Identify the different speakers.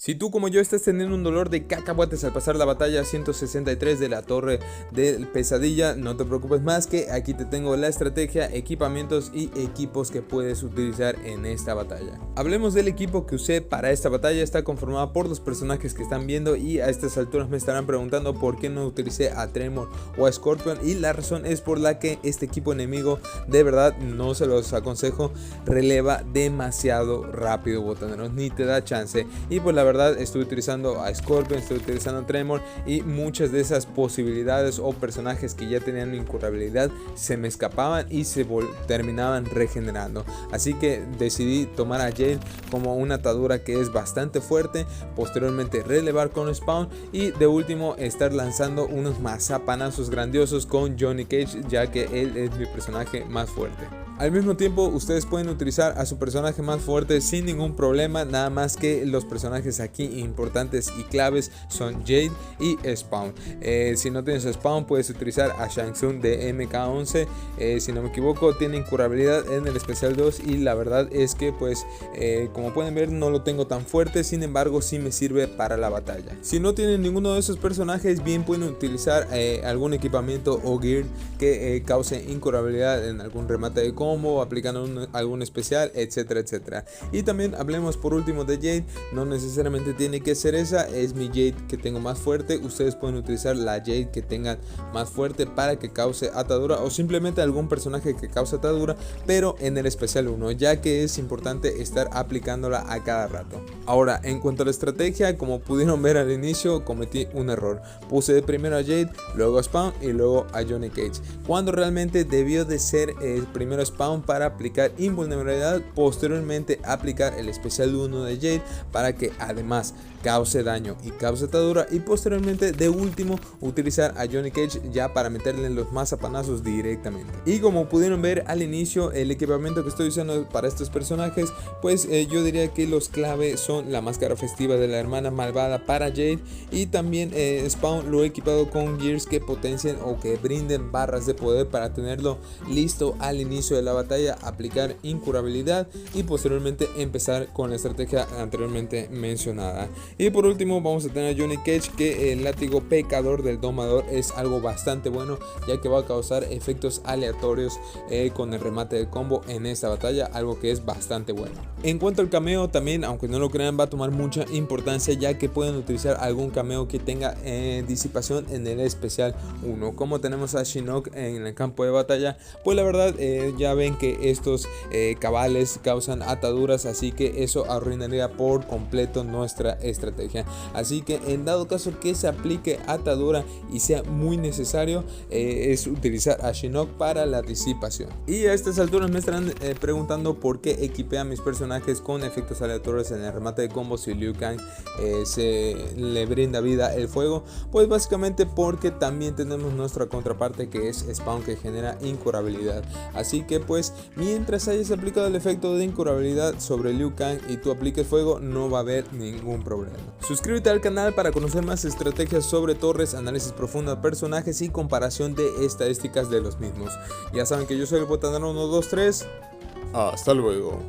Speaker 1: Si tú como yo estás teniendo un dolor de cacahuates al pasar la batalla 163 de la Torre de Pesadilla, no te preocupes más, que aquí te tengo la estrategia, equipamientos y equipos que puedes utilizar en esta batalla. Hablemos del equipo que usé para esta batalla. Está conformado por los personajes que están viendo, y a estas alturas me estarán preguntando por qué no utilicé a Tremor o a Scorpion, y la razón es por la que este equipo enemigo, de verdad no se los aconsejo, releva demasiado rápido, botaneros, ni te da chance. Y pues la verdad estuve utilizando a Scorpion, estuve utilizando a Tremor, y muchas de esas posibilidades o personajes que ya tenían incurabilidad se me escapaban y se terminaban regenerando. Así que decidí tomar a Jade como una atadura que es bastante fuerte, posteriormente relevar con Spawn, y de último estar lanzando unos mazapanazos grandiosos con Johnny Cage, ya que él es mi personaje más fuerte. Al mismo tiempo ustedes pueden utilizar a su personaje más fuerte sin ningún problema, nada más que los personajes aquí importantes y claves son Jade y Spawn. Si no tienes Spawn puedes utilizar a Shang Tsung de MK11, si no me equivoco tiene incurabilidad en el especial 2, y la verdad es que pues como pueden ver no lo tengo tan fuerte, sin embargo sí me sirve para la batalla. Si no tienen ninguno de esos personajes, bien pueden utilizar algún equipamiento o gear que cause incurabilidad en algún remate de combo, aplicando algún especial, etcétera, etcétera. Y también hablemos por último de Jade. No necesariamente tiene que ser esa, es mi Jade que tengo más fuerte. Ustedes pueden utilizar la Jade que tengan más fuerte para que cause atadura, o simplemente algún personaje que cause atadura, pero en el especial 1, ya que es importante estar aplicándola a cada rato. Ahora, en cuanto a la estrategia, como pudieron ver al inicio, cometí un error. Puse de primero a Jade, luego a Spawn y luego a Johnny Cage, cuando realmente debió de ser primero Spawn para aplicar invulnerabilidad, posteriormente aplicar el especial 1 de Jade para que además cause daño y cause atadura, y posteriormente de último utilizar a Johnny Cage ya para meterle los mazapanazos directamente. Y como pudieron ver al inicio, el equipamiento que estoy usando para estos personajes, pues yo diría que los clave son la máscara festiva de la hermana malvada para Jade, y también Spawn lo he equipado con gears que potencien o que brinden barras de poder para tenerlo listo al inicio de la batalla, aplicar incurabilidad y posteriormente empezar con la estrategia anteriormente mencionada. Y por último vamos a tener a Johnny Cage, que el látigo pecador del domador es algo bastante bueno, ya que va a causar efectos aleatorios con el remate del combo en esta batalla, algo que es bastante bueno. En cuanto al cameo, también aunque no lo crean va a tomar mucha importancia, ya que pueden utilizar algún cameo que tenga disipación en el especial 1, como tenemos a Shinnok en el campo de batalla. Pues la verdad ya ven que estos cabales causan ataduras, así que eso arruinaría por completo nuestra estrategia. Así que en dado caso que se aplique atadura y sea muy necesario, es utilizar a Shinnok para la disipación. Y a estas alturas me estarán preguntando por qué equipé a mis personajes con efectos aleatorios en el remate de combos si Liu Kang se le brinda vida el fuego. Pues básicamente porque también tenemos nuestra contraparte, que es Spawn, que genera incurabilidad. Así que pues mientras hayas aplicado el efecto de incurabilidad sobre Liu Kang y tú apliques fuego, no va a haber ningún problema. Suscríbete al canal para conocer más estrategias sobre torres, análisis profundo de personajes y comparación de estadísticas de los mismos. Ya saben que yo soy el Botanero 123. Hasta luego.